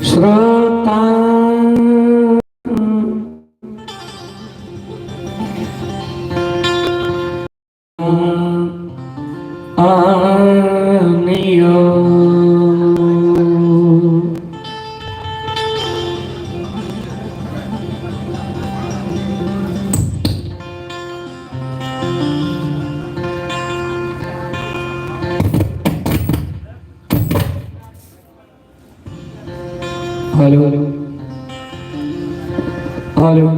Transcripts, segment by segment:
श्रोता आनियो hello hello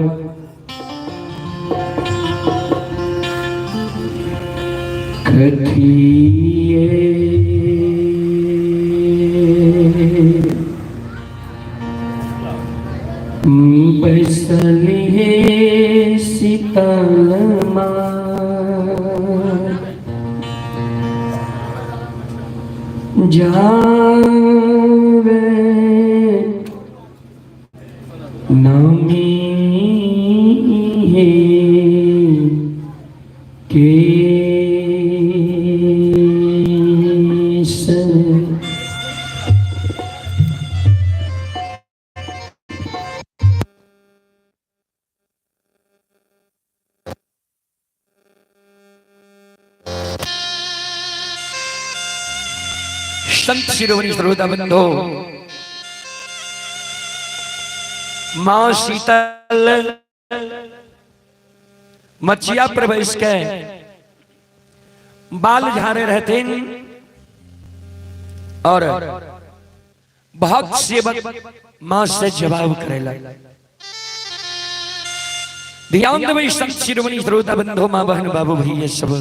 कथिए बैसली है शीतल जावे नामी है संत शिरोमणि श्रोता बंधो, मां शीतल मचिया प्रवेश के बाल झारे रहते और बहुत सेवक मां से जवाब करेला। ध्यान देवे संत शिरोमणि श्रोता बंधो, मां बहन बाबू भैया सब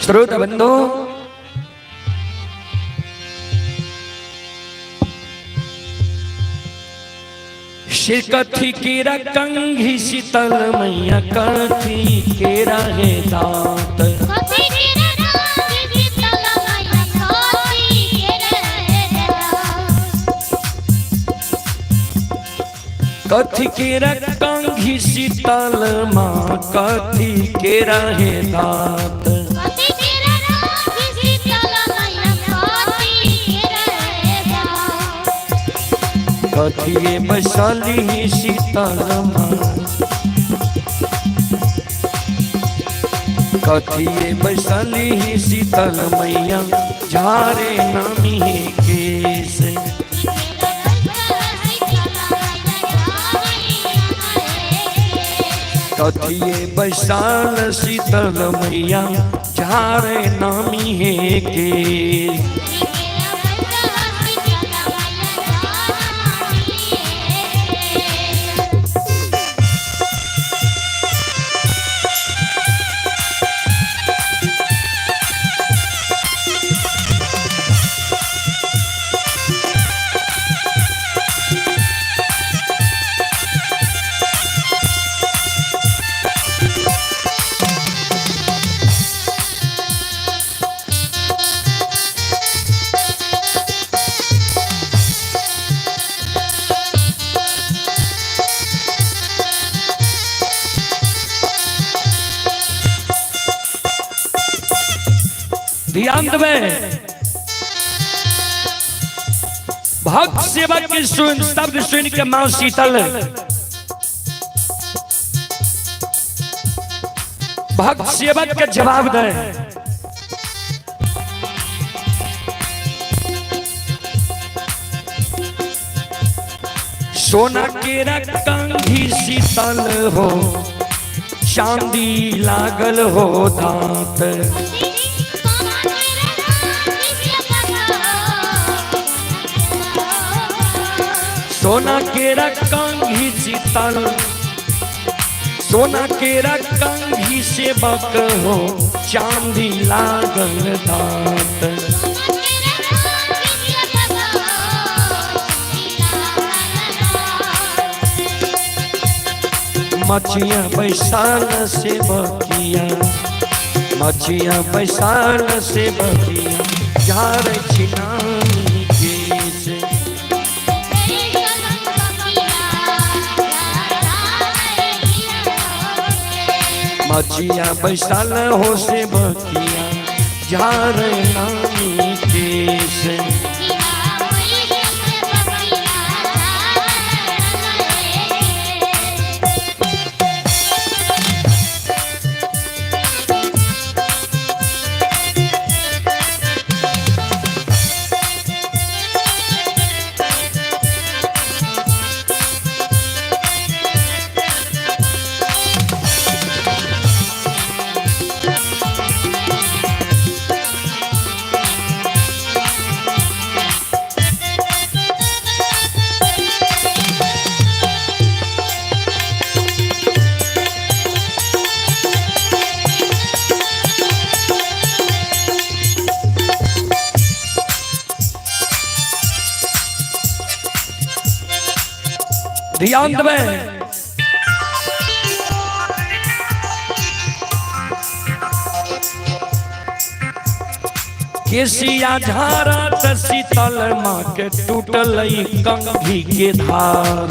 श्रोता बंधो, शिर कथी केरा कंघी शीतल मैया कथी केरा है दांत, कथी केरा कंघी शीतल माँ कथी केरा है दांत, कथिए बैसली शीतल माँ, कथिए बैसली शीतल मैया झारे नामी है केस, कथिए बैसल शीतल मैया झारे नामी है केस। ध्यान देवे, भक्त सेवक के शब्द सुन के मां शीतल भक्त सेवक के जवाब दे। सोना केरा कंघी शीतल हो, चांदी लागल हो दांत, सोना केरा कंघी शीतल, सोना केरा कंघी सेवक हो, चांदी लागल दांत, मचिया बैसाल सेवकिया, मचिया बैसाल सेवकिया झार छिनामी केस, बचिया बैसाल हो से बकिया झार नामी केस ध्यान देवे केसिया झारा त शीतल माँ के टूटल कंघी के धार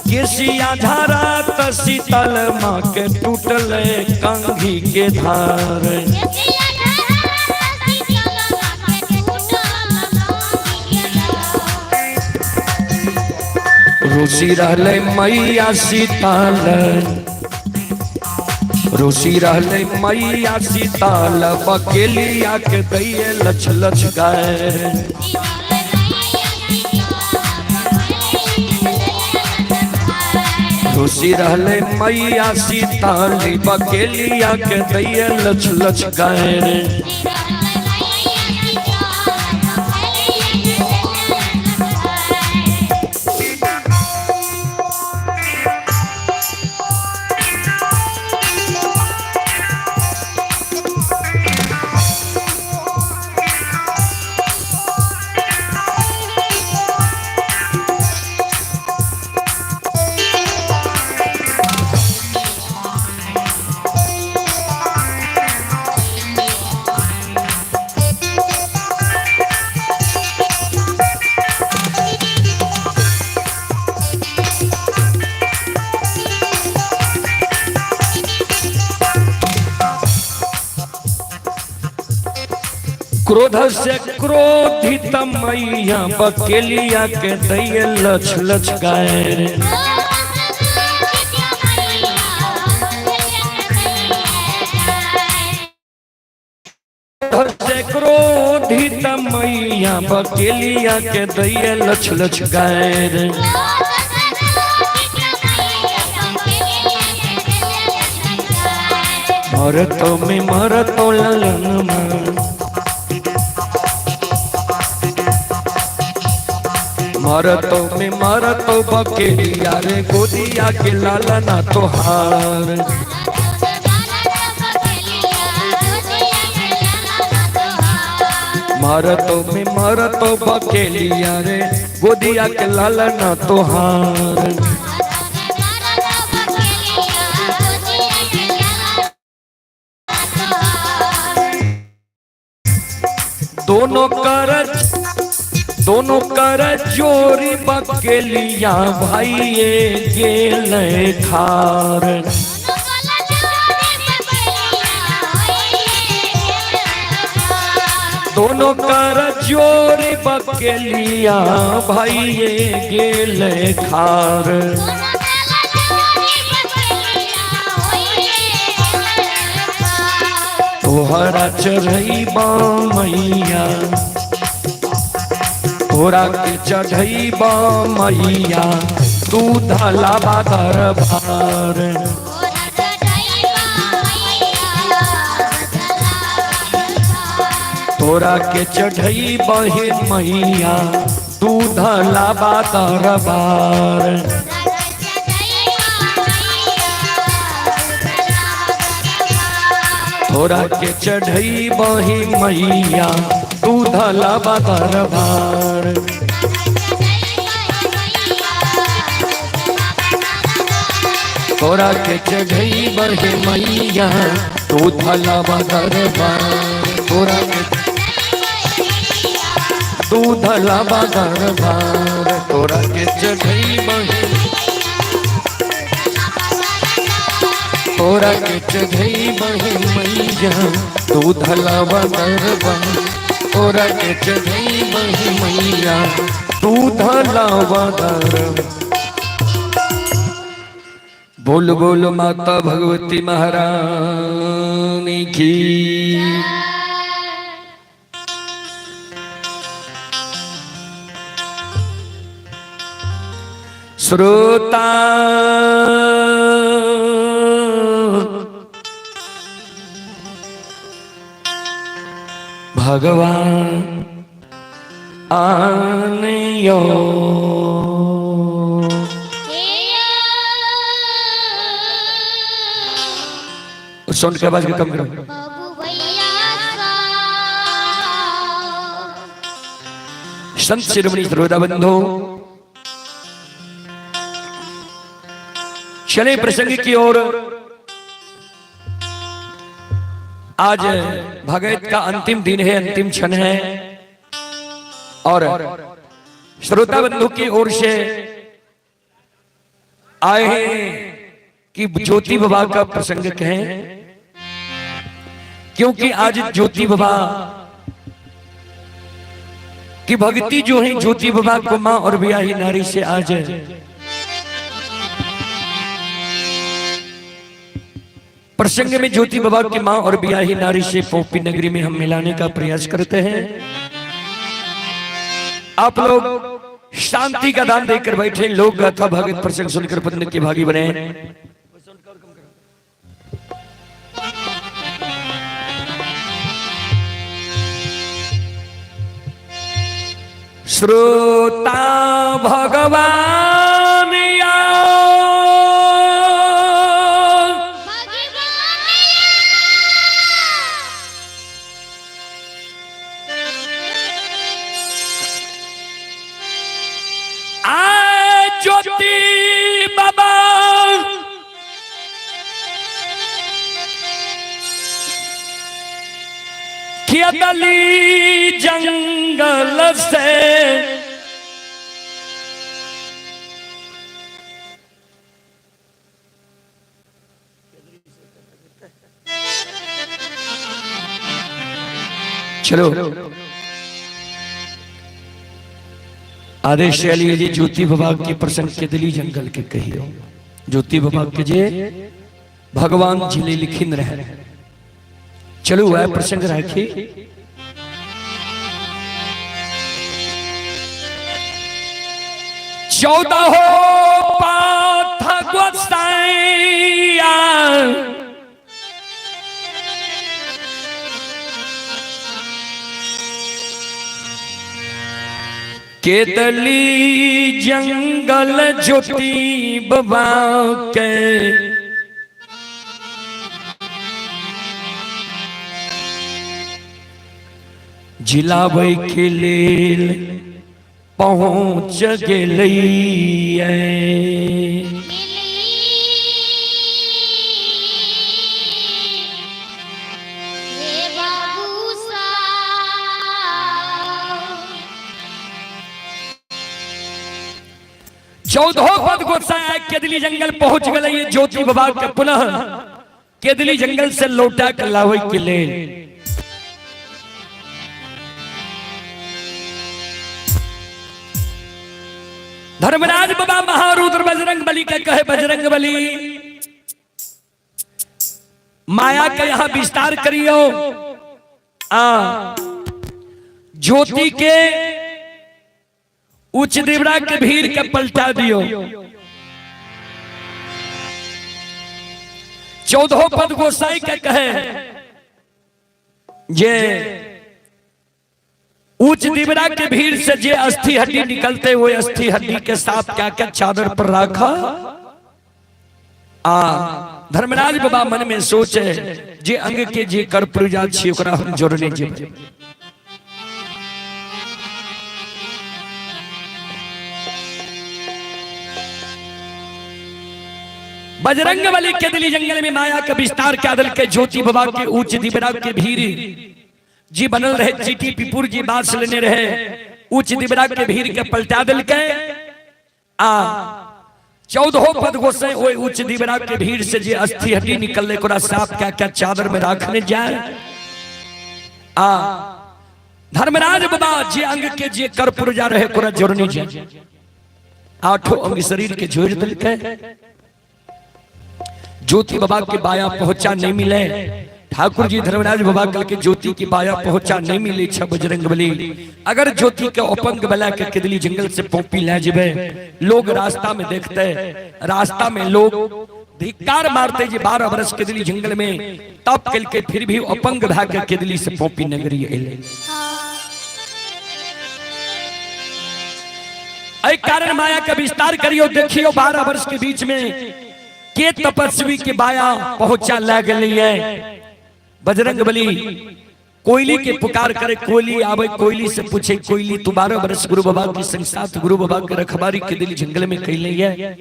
केसिया झारा त शीतल माँ के टूटल कंघी के धार रोसी रहले मैया शीतल रोसी रहले मैया शीतल बकेलिया के दैये लछ लछ गाय रोसी रहले मैया शीतल बकेलिया के दैये लछ लछ गाय क्रोध से क्रोधित मैया बकेलिया के दैये लछ लछ गाय से क्रोधित मैया बकेलिया के दैये लछ लछ गाय मरतो में मरतो ललन मरतो में मरतो बकेलिया रे गोदिया के लालना तोहार मरतो में मरतो बकेलिया रे गोदिया के लालना तोहार दोनों कर चोरी बकेलिया भाइये गेले खार दोनों कर चोरी बकेलिया भाइये गेले खार तोहरा चढ़ई मैया तोरा के चढ़ई मैया तू धलावा दरबार तोरा के चढ़ई बहिन मैया तू धलावा दरबार तोरा के चढ़ई बहिन मैया तू धलावा दरबार तोरा के चढ़ई बहिन मैया तू धलावा दरबार तोरा के तू धलावा दरबार तोरा के चढ़ई बही तोरा के चढ़ई बही मैया तू धलावा दरबार तोरा के चढ़ई बही मैया तू धलावा दरबार। बोल बोल माता भगवती महारानी की। श्रोता भगवान आनयो साउंड की आवाज कम करो। संत शिरोमणि श्रोता बंधु चले प्रसंग की ओर। आज भगवत का अंतिम दिन है, अंतिम क्षण है और श्रोता बंधु की ओर से आए हैं कि ज्योति बाबा का प्रसंग कहें, क्योंकि आज ज्योति बाबा की भक्ति जो है ज्योति बाबा को मां और ब्याही नारी से आज प्रसंग में ज्योति बाबा की मां और ब्याही नारी से पोपी नगरी में हम मिलाने का प्रयास करते हैं। आप लोग शांति का दान देकर बैठे, लोक गाथा भगत प्रसंग सुनकर पुण्य के भागी बने। श्रोता भगवान ज्योति बाबा खेतली जंगल से चलो आदेश लिए जी ज्योति बाबा के प्रसंग के दिली जंगल के कहियो। ज्योति बाबा के जे भगवान जिले लिखिन रहे। चलो वह प्रसंग राखी। चौदह हो पाठ गोसाइया केतली जंगल ज्योति बाबा के जिलावे के लेल पहुंच गेलिए। चौदह पद गोसाई केदली जंगल पहुंच गए। ज्योति बाबा के पुनः केदली जंगल से लौटा कर लावे के लेल धर्मराज बाबा महारुद्र बजरंग बली के कहे, बजरंग बली माया का यहां विस्तार करियो, ज्योति के उच्च दिवरा के भीड़ के पलटा दियो। 14 पद गोसाई के कहे जे उच्च दिवरा के भीड़ से जे अस्थि हड्डी निकलते हुए अस्थि हड्डी के साथ क्या क्या चादर पर रखा। धर्मराज बाबा मन में सोचे जे अंग के जे कर पूजा छी ओकरा हम जोड़ने जे। बजरंग बली के दिली जंगल में माया का विस्तार क्या दल के ज्योति बाबा के उच्च दिवरा के भीड़ जी बनल रहे। चीटी पिपुर जी बात लेने रहे उच्च दिबरा के भीड़ के पलटा दिल के आ 14 पद गोसाई ओए उच्च दिबरा के भीड़ से जे अस्थि हड्डी निकलले कोरा साफ क्या क्या चादर में रखने जाए आ धर्मराज बाबा जे अंग के जे कर पुरजा रहे कोरा जोड़ने जाए 8 अंग शरीर के जोड़ दिल के ज्योति बाबा के बाया पहुंचा नहीं मिले ठाकुर जी धर्मराज बाबा कल के ज्योति की बाया पहुंचा नहीं मिले छ बजरंग बली अगर ज्योति के अपंग बला के किदली जंगल से पोपी ले जबे लोग रास्ता में देखते रास्ता में लोग धिक्कार मारते जी 12 वर्ष किदली जंगल में तप कल के फिर भी अपंग भाग के किदली से पोपी नगरी एले ऐ कारण माया का विस्तार करियो देखियो 12 वर्ष के बीच में के तपस्वी के बाया पहुंचा ला गई है बजरंग बली कोयली के पुकार करे कोयली आवे कोयली से पूछे कोयली तू 12 वर्ष गुरु बाबा की संग साथ गुरु बाबा के रखबारी के दिल जंगल में कैले है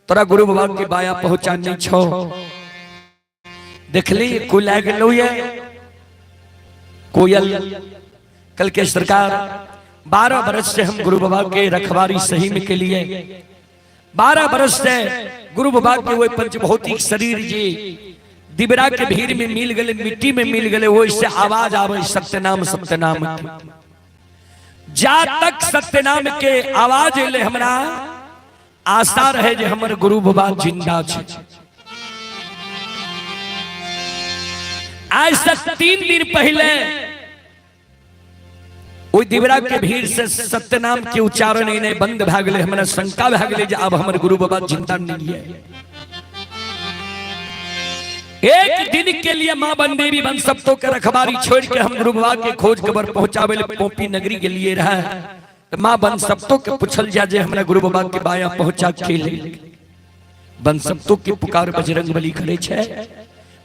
तोरा गुरु बाबा के बाया पहुंचा नहीं छो देख ली कोई ला गलो है कोयल कल के सरकार 12 वर्ष से हम गुरु बाबा के रखबारी सही में के लिए 12 वर्ष से गुरु बाबा के वो पंचभौतिक शरीर जी दिबरा के भीड़ में मिल गए मिट्टी में मिल गए वो इससे आवाज आवे सत्यनाम सत्यनाम जा तक सत्यनाम के आवाज ले हमरा आशा रहे जे हमर गुरु बाबा जिंदा छे आज से 3 दिन पहले ओई दिबरा के भीड़ से सत्यनाम के उच्चारण इन्हें बंद भ गए हमरा शंका भ गए जे अब हमर गुरु बाबा जिंदा नहीं है एक दिन के लिए मां बनदेवी बन सप्तों के रखबारी छोड़ के हम गुरु बाबा के खोज खबर पहुंचावे पोपी नगरी के लिए रहा तो मां बन सप्तों के पूछल जा जे हमरा गुरु बाबा के बाया पहुंचा खेले बन सप्तों के पुकार बजरंग बली खड़े छे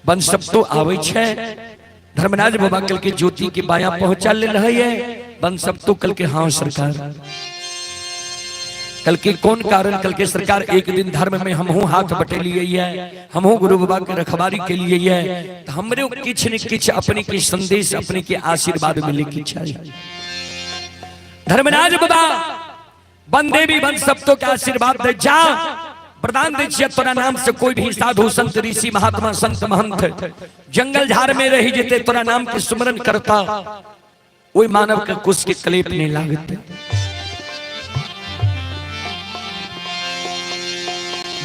बन सप्तों आवे छे धर्मराज बाबा कल के ज्योति के बाया पहुंचा ले रहे है बन सप्तों कल के हाँ सरकार कल के कौन कारण कल के सरकार एक दिन धर्म में हम हाथ बटेलिए है हम गुरु बाबा के रखबारी के लिए है तो हमरे किछ न किछ अपने के संदेश अपने के आशीर्वाद मिले की चाहिए धर्मराज बाबा बंदेवी बन सप्तों के आशीर्वाद दे जा प्रदान दे तोरा नाम से कोई भी साधु संत ऋषि महात्मा संत महंत जंगल झाड़ में रही जेते तोरा नाम के सुमरन करता वही मानव के कुछ के कलेप नहीं लागते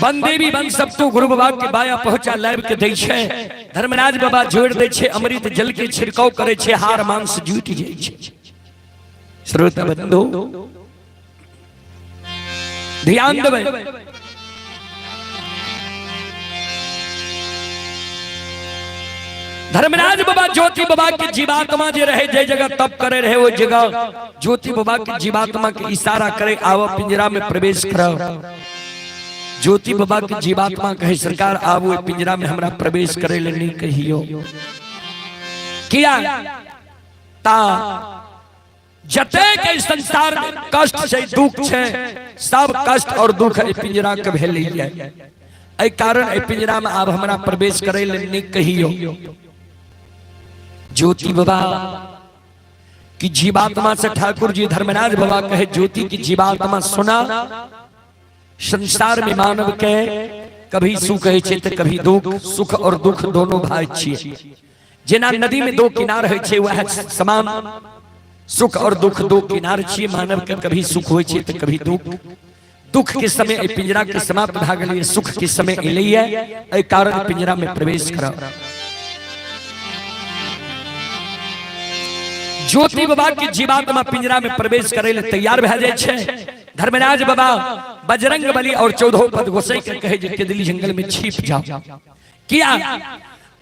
बंदेवी बन सब तो गुरु बाबा के बाया पहुंचा लाइव के दै छे धर्मराज बाबा जोड़ दे छे अमृत जल के छिड़काव करे छे हार मांस जुट जाय छे श्रोता बंधु ध्यान देबे धर्मराज बाबा ज्योति बाबा के जीवात्मा जे रहे जे जगह तप करे रहे वो जगह ज्योति बाबा के जीवात्मा के इशारा करे आव पिंजरा में प्रवेश करो ज्योति बाबा के जीवात्मा कहे सरकार आवो पिंजरा में हमरा प्रवेश करे ले नहीं कहियो किया ता जते के संसार में कष्ट से दुख छे सब कष्ट और दुख ए पिंजरा के भेलै है ए कारण ए पिंजरा में आब हमरा प्रवेश करे ले नहीं कहियो ज्योति बाबा की जीवात्मा से ठाकुर जी धर्मराज बाबा कहे ज्योति की जीवात्मा सुना संसार में मानव के कभी सुख है छे तो कभी दुख सुख और दुख दोनों भाई छे जेना नदी में दो किनार है छे वह समान सुख और दुख दो किनार छे मानव के कभी सुख होय छे तो कभी दुख दुख के समय पिंजरा के समाप्त भ गेलै सुख के समय एलैया ए कारण पिंजरा में प्रवेश करा ज्योति बाबा की जीवात्मा पिंजरा में प्रवेश करे ले तैयार भ जाय छे धर्मराज बाबा बजरंग बली और 14 पद गोसाई के कहे जे केदली जंगल में छिप जाओ किया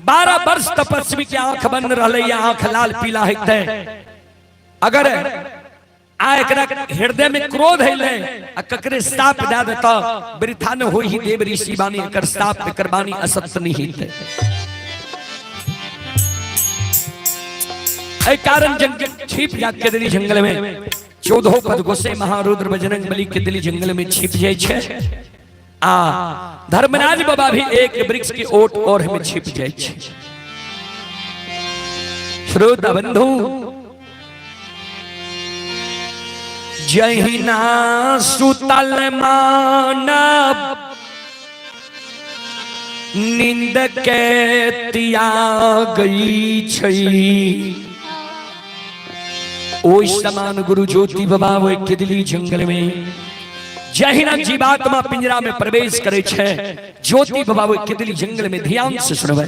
12 वर्ष तपस्वी के आंख बंद रहले या आंख लाल पीला हेते अगर आ एकरा हृदय में क्रोध हैले आ ककरे साप दे देता वृथा न होई ही देव ऋषि बानी एकर साप एकर बानी असत नहीं हेते ए कारण जंगल छिप जा केदली जंगल में 14 पद गोसाई महारुद्र बजरंग बली के दिली जंगल में छिप जाय छे आ धर्मराज बाबा भी एक वृक्ष के ओट और में छिप जाय छे श्रोता बंधु जहिना सुतल मानव नींद के त्यागई छई ओइ समान गुरु ज्योति बाबा वो केदली जंगल में जहिना जीवात्मा पिंजरा में प्रवेश करे छे ज्योति बाबा वो केदली जंगल में ध्यान से सुनबे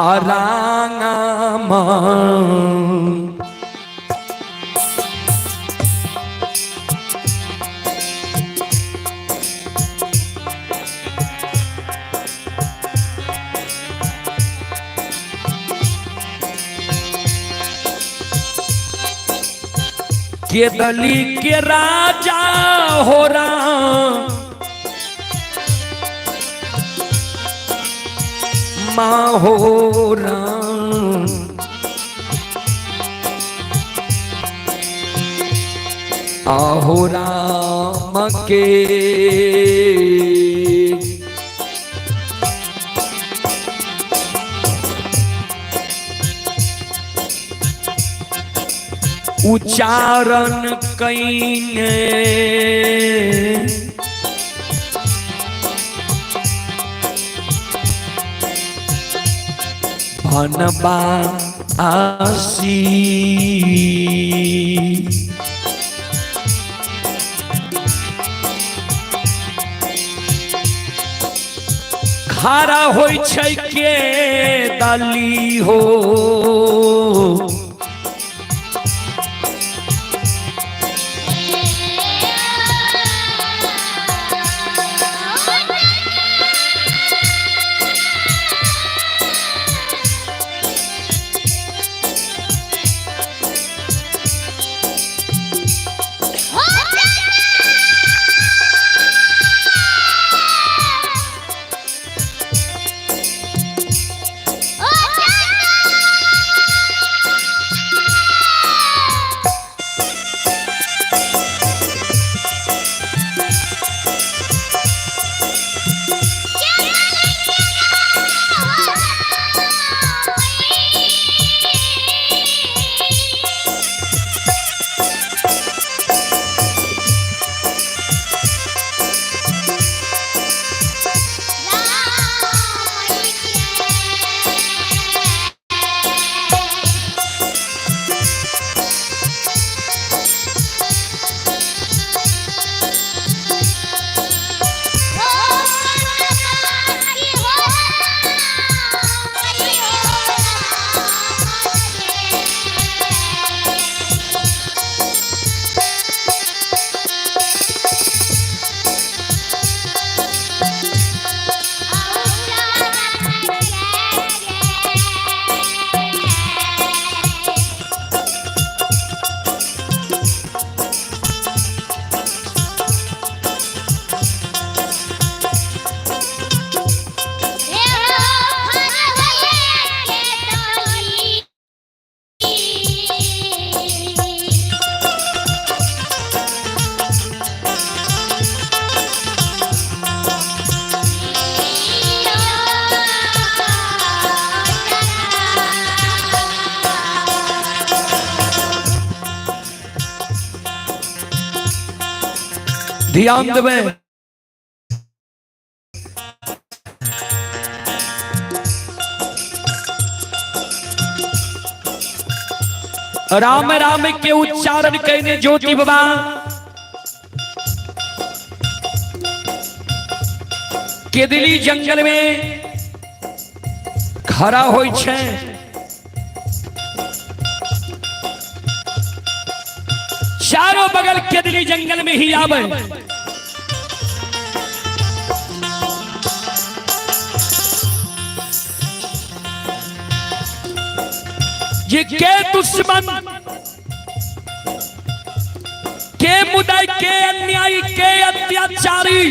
आरांगमा केदली के राजा हो राम माँ हो राम आहो राम के उच्चारण कईने भनबा आसी खड़ा होई छै के दली हो ध्यान देवे राम राम के उच्चारण कहने ज्योति बाबा केदली जंगल में खड़ा होय छे चारों बगल केदली जंगल में ही आवे ये के दुश्मन के मुदाई के अन्यायी के अत्याचारी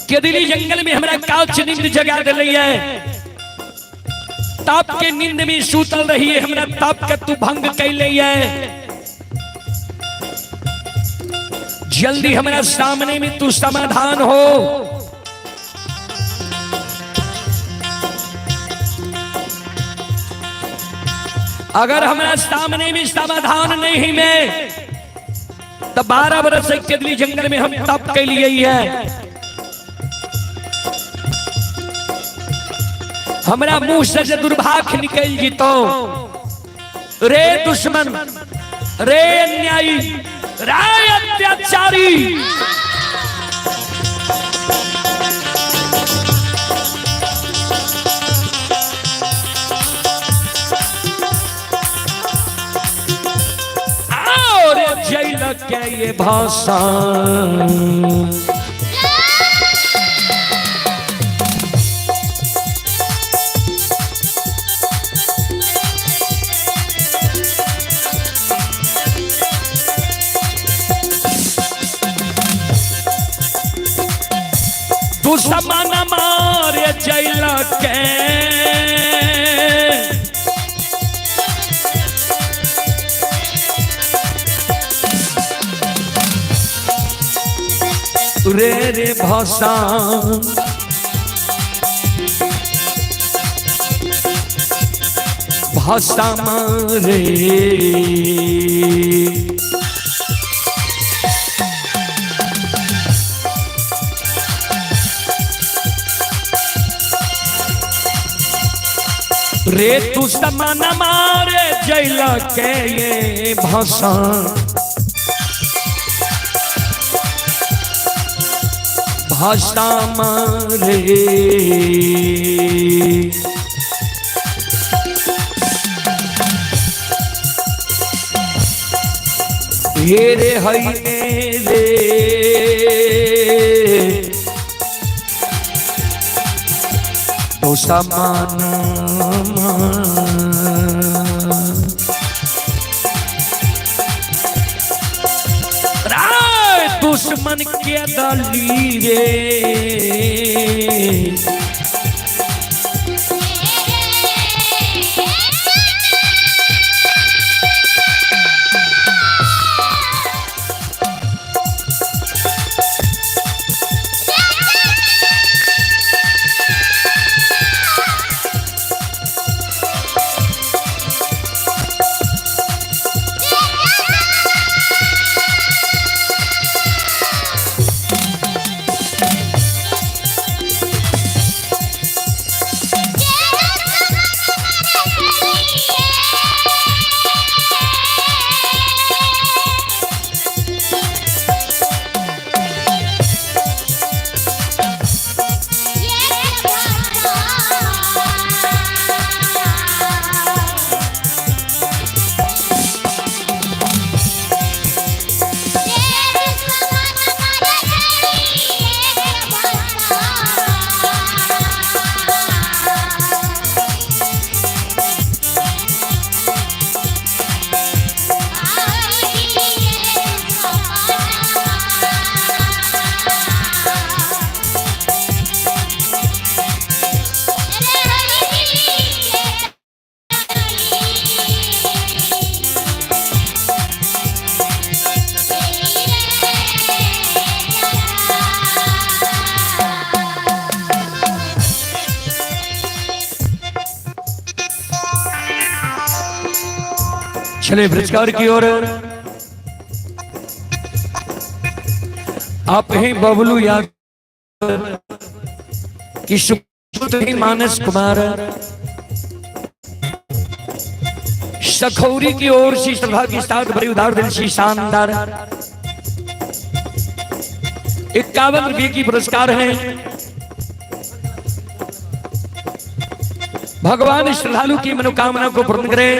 केदली जंगल में हमारा काच नींद जगा दिले है ताप के नींद में सूतल रही है हमरा ताप के तू भंग कैले है जल्दी हमारा सामने में तू समाधान हो अगर हमारा सामने भी समाधान नहीं में तो 12 बरस से केदली जंगल में हम तप के लिए ही है। हमारा मुंह से दुर्भाग्य निकल जी तो रे दुश्मन, रे अन्यायी, रे अत्याचारी, और जेल के ये भाषा दुश्मन मारे जेल के रे रे भाषा भाषा मारे रे तू समान मारे जेल के ये भाषा भाषा मारे ये रे हई रे तो समान दुश्मन के दली रे चले बृजकार की ओर। आप हैं बबलू याद की सुपुत्री मानस कुमार सखौरी की ओर से सभा के साथ बड़ी उदार दिल से शानदार 51 रुपये की पुरस्कार है। भगवान श्रद्धालु की मनोकामना को पूर्ण करे।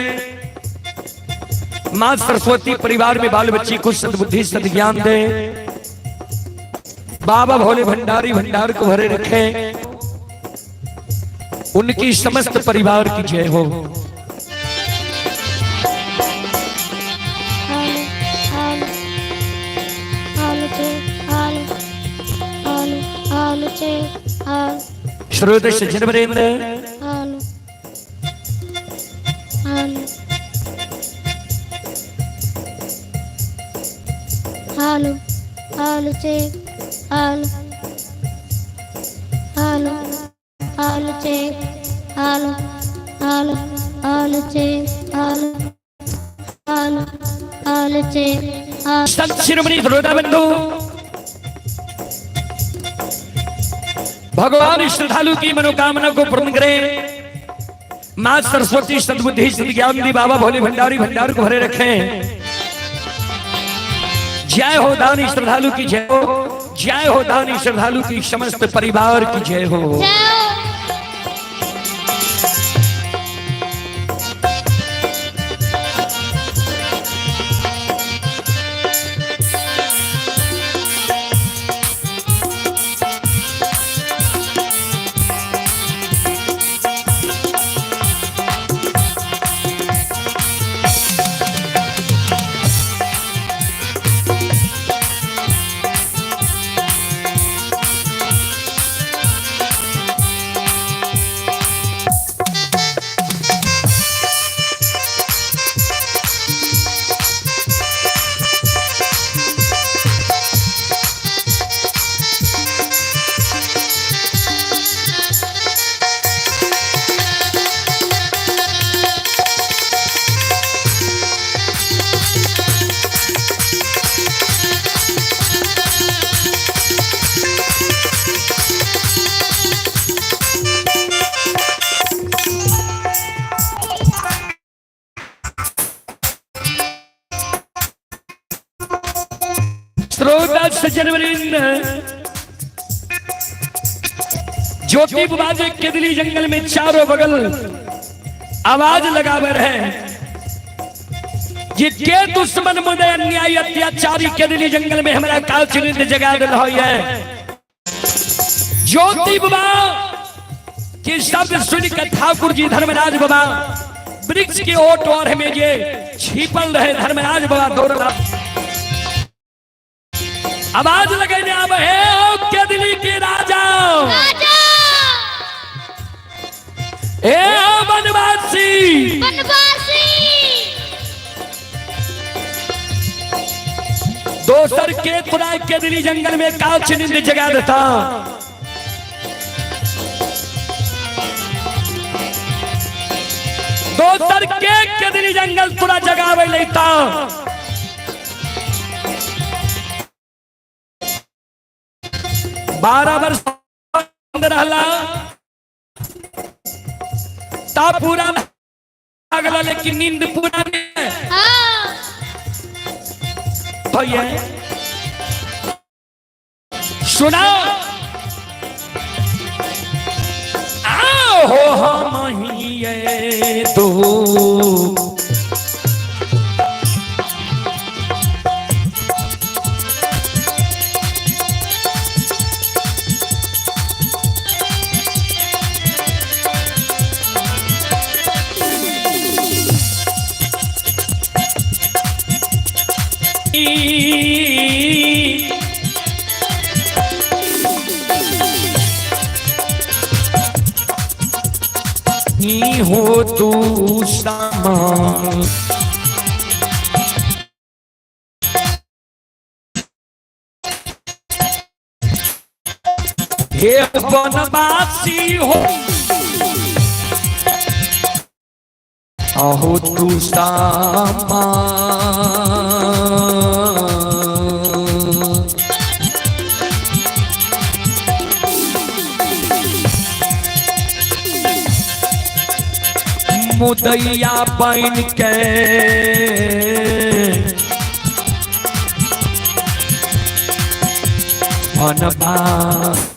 मां सरस्वती परिवार में बाल बच्ची को सद्बुद्धि सद्ज्ञान दे। बाबा भोले भंडारी भंडार को भरे रखे। उनकी समस्त परिवार की जय हो। श्रोते सज्जन वरेंद्र आलू आलू चेक आलू आलू आलू चेक आलू आलू आलू चेक आलू आलू आलू चेक संत शिरोमणि श्रोता बंधु, भगवान श्रद्धालु की मनोकामना को पूर्ण करे। मां सरस्वती सद्बुद्धि सद्ज्ञान दी, बाबा भोले भंडारी भंडार को भरे रखें। जय हो दानी श्रद्धालु की जय हो, जय हो दानी श्रद्धालु की समस्त परिवार की जय हो। श्रोता सज्जनवृंद, ज्योति बाजे केदली जंगल में चारों बगल आवाज लगावर है। जिसके दुश्मन मुदे अन्याय अत्याचारी केदली जंगल में हमारा काल चिन्ह जगा दल है। ज्योति बाबा के शब्द सुनकर ठाकुर जी धर्मराज बाबा वृक्ष के ओट और में ये छिपल रहे। धर्मराज बाबा दौड़ आवाज लगाने अब है केदली के राजा, ए वनवासी, दोसर के खुदा केदली जंगल में काल चिन्ह जगा देता। दोसर के केदली जंगल पूरा जगावे लेता। 12 वर्ष रहला ता पूरा अगला, लेकिन नींद पूरा नहीं भैया। सुना आओ हम ही ये तो हो तू सामान हे वनवासी हो, हो तू सामान। मुदैया बन के वनवासी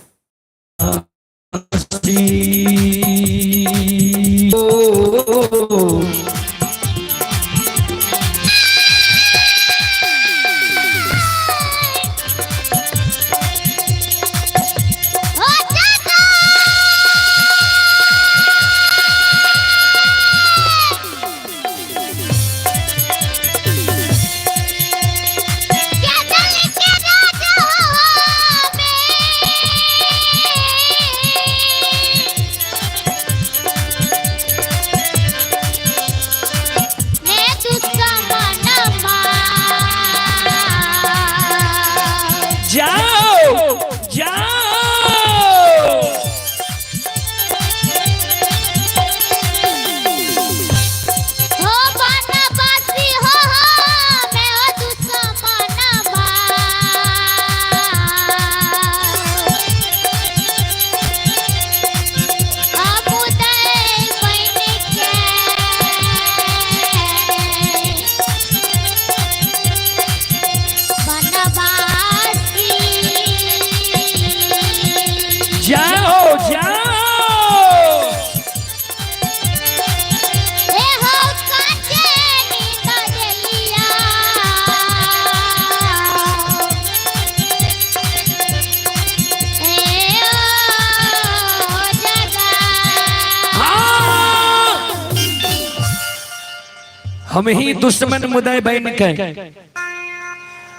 हम ही दुश्मन मुदय बैन के,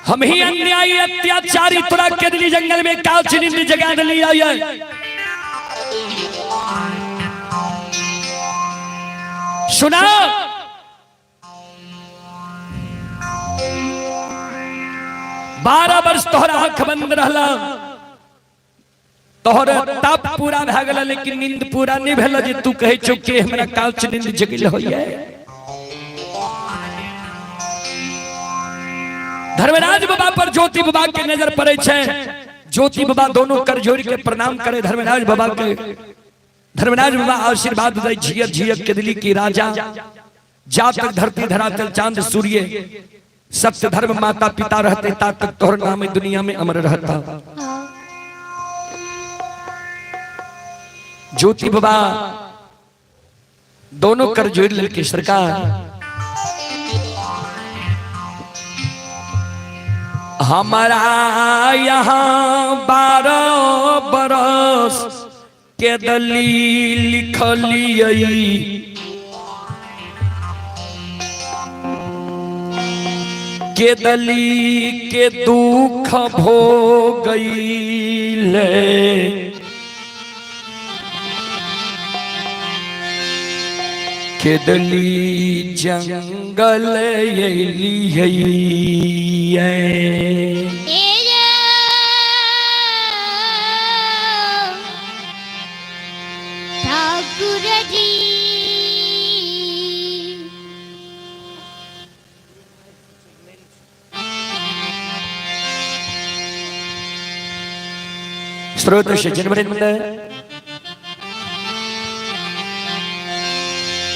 हम ही अन्यायी अत्याचारी तुरा के दिली जंगल में काउच नींद जगा दिली आई। सुना 12 वर्ष तोहरा हक बंद रहला, तोहर ताप पूरा भ गेल, लेकिन नींद पूरा नहीं भेल जे तू कहे छो के हमरा काउच नींद जगिल होइए। धर्मराज बाबा पर ज्योति बाबा के नजर पड़े छे। ज्योति बाबा दोनों कर जोड़ के प्रणाम करे धर्मराज बाबा के। धर्मराज बाबा आशीर्वाद दे झियक झियक के दिली की राजा, जा तक धरती धरातल चांद सूर्य सत्य धर्म माता पिता रहते, ता तक तोहर नाम दुनिया में अमर रहता। ज्योति बाबा दोनों कर जोड़ लेके सरकार हमारा यहाँ 12 बरस के दलील लिखलिए, के दली के दुख भोगइले, के दली जंगल ठाकुर जी स्रोत से जनवरी